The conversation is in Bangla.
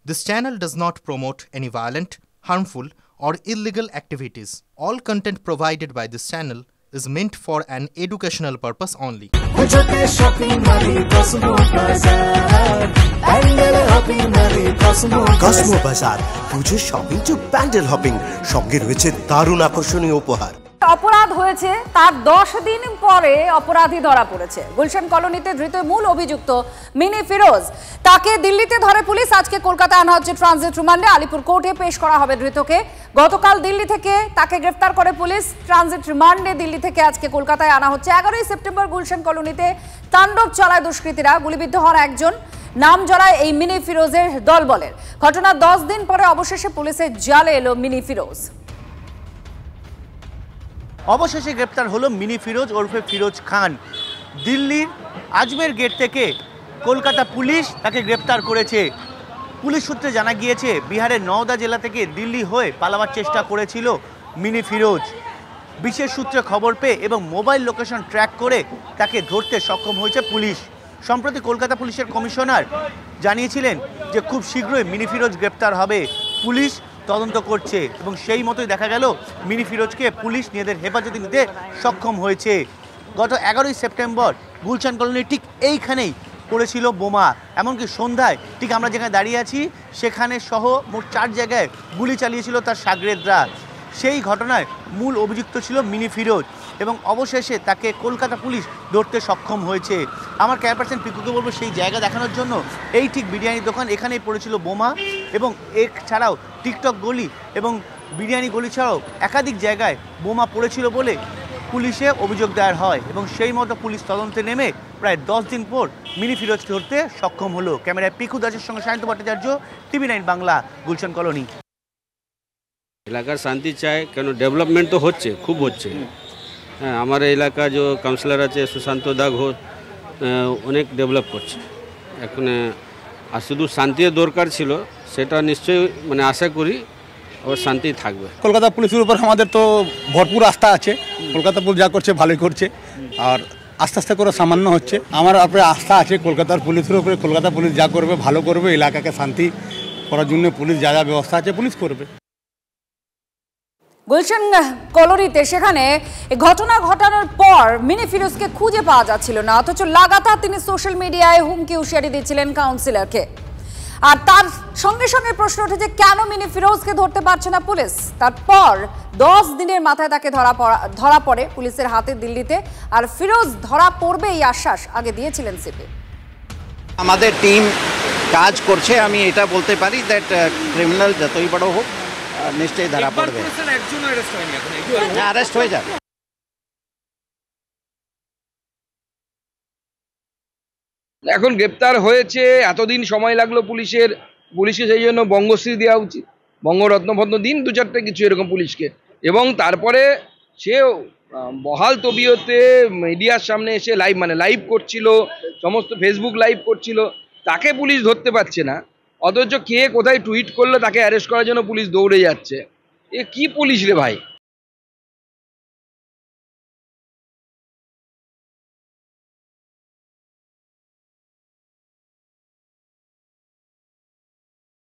This channel does not promote any violent, harmful, or illegal activities. All content provided by this channel is meant for an educational purpose only. Cosmo বাজার পুজোর শপিং টু প্যান্ডেল হপিং, সঙ্গে রয়েছে দারুণ আকর্ষণীয় উপহার। অপরাধ হয়েছে, তার 10 দিন পরে অপরাধী ধরা পড়েছে। গুলশান কলোনিতে ধৃত মূল অভিযুক্ত মিনি ফিরোজ, তাকে দিল্লিতে ধরে পুলিশ। আজকে কলকাতায় আনা হচ্ছে ট্রানজিট রিমান্ডে। আলিপুর কোর্টে পেশ করা হবে ধৃতকে। গতকাল দিল্লি থেকে তাকে গ্রেফতার করে পুলিশ। ট্রানজিট রিমান্ডে দিল্লি থেকে আজকে কলকাতায় আনা হচ্ছে। 11ই সেপ্টেম্বর গুলশান কলোনিতে তাণ্ডব চালায় দুষ্কৃতীরা। গুলিবিদ্ধ হন একজন। নাম জড়ায় এই মিনি ফিরোজের দলবলের। ঘটনার 10 দিন পরে অবশেষে পুলিশের জালে এলো মিনি ফিরোজ। অবশেষে গ্রেপ্তার হলো মিনি ফিরোজ ওরফে ফিরোজ খান। দিল্লির আজমের গেট থেকে কলকাতা পুলিশ তাকে গ্রেপ্তার করেছে। পুলিশ সূত্রে জানা গিয়েছে, বিহারের নওদা জেলা থেকে দিল্লি হয়ে পালাবার চেষ্টা করেছিল মিনি ফিরোজ। বিশেষ সূত্রে খবর পেয়ে এবং মোবাইল লোকেশন ট্র্যাক করে তাকে ধরতে সক্ষম হয়েছে পুলিশ। সম্প্রতি কলকাতা পুলিশের কমিশনার জানিয়েছিলেন যে খুব শীঘ্রই মিনি ফিরোজ গ্রেপ্তার হবে। পুলিশ তদন্ত করছে এবং সেই মতোই দেখা গেল মিনি ফিরোজকে পুলিশ নিজেদের হেফাজতে নিতে সক্ষম হয়েছে। গত 11ই সেপ্টেম্বর গুলশান কলোনির ঠিক এইখানেই পড়েছিল বোমা। এমনকি সন্ধ্যায় ঠিক আমরা যেখানে দাঁড়িয়ে আছি সেখানে সহ মোট 4 জায়গায় গুলি চালিয়েছিল তার শাগরেদরা। সেই ঘটনায় মূল অভিযুক্ত ছিল মিনি ফিরোজ এবং অবশেষে তাকে কলকাতা পুলিশ ধরতে সক্ষম হয়েছে। আমার ক্যামেরা পার্সন পিকুকে বলবো সেই জায়গা দেখানোর জন্য। এই ঠিক বিরিয়ানির দোকান, এখানেই পড়েছিল বোমা এবং ছাড়াও টিকটক গলি এবং বিরিয়ানি গলি ছাড়াও একাধিক জায়গায় বোমা পড়েছিল বলে পুলিশে অভিযোগ দায়ের হয় এবং সেই মতো পুলিশ তদন্তে নেমে প্রায় 10 দিন পর মিনি ফিরোজকে ধরতে সক্ষম হলো। ক্যামেরায় পিকু দাসের সঙ্গে সায়ন্ত ভট্টাচার্য, TV9 বাংলা, গুলশান কলোনি। এলাকার শান্তি চায়, কেন ডেভেলপমেন্ট তো হচ্ছে, খুব হচ্ছে। হ্যাঁ, আমার এলাকা যে কাউন্সিলর আছে সুশান্ত দা ঘোষ অনেক ডেভেলপ করছে এখন। আর শুধু শান্তির দরকার ছিল, সেটা নিশ্চয়ই মানে আশা করি ওর শান্তি থাকবে। কলকাতা পুলিশের উপর আমাদের তো ভরপুর আস্থা আছে। কলকাতা পুলিশ যা করছে ভালোই করছে, আর আস্তে আস্তে করে সামান্য হচ্ছে। আমার উপরে আস্থা আছে কলকাতার পুলিশের উপরে। কলকাতা পুলিশ যা করবে ভালো করবে, এলাকাকে শান্তি করার জন্য পুলিশ যা যা ব্যবস্থা আছে পুলিশ করবে। গুলশান কলোনিতে সেখানে ঘটনা ঘটানোর পর মিনি ফিরোজকে খুঁজে পাওয়া যাচ্ছিল না, অথচ লাগাতার তিনি সোশ্যাল মিডিয়ায় হুমকি হুঁশিয়ারি দিচ্ছিলেন কাউন্সিলরকে। আর তার সঙ্গে সঙ্গে প্রশ্ন উঠেছে কেন মিনি ফিরোজকে ধরতে পারছে না পুলিশ। তারপর 10 দিনের মাথায় তাকে ধরা পড়ে পুলিশের হাতে দিল্লিতে। আর ফিরোজ ধরা পড়বে এই আশ্বাস আগে দিয়েছিলেন সিপি। আমাদের টিম কাজ করছে, আমি এটা বলতে পারি দ্যাট ক্রিমিনাল যতই বড় হোক নিশ্চয়ই ধরা পড়বে। অ্যারেস্ট হয়ে যাবে। এখন গ্রেপ্তার হয়েছে, এতদিন সময় লাগলো পুলিশকে সেই জন্য বঙ্গশ্রী দেওয়া উচিত, বঙ্গরত্ন ফত্ন দিন 2-4টে কিছু এরকম পুলিশকে। এবং তারপরে সে বহাল তবিয়তে মিডিয়ার সামনে এসে লাইভ করছিল, সমস্ত ফেসবুক লাইভ করছিল, তাকে পুলিশ ধরতে পারছে না। অথচ কে কোথায় টুইট করলে তাকে অ্যারেস্ট করার জন্য পুলিশ দৌড়ে যাচ্ছে। এ কি পুলিশ রে ভাই?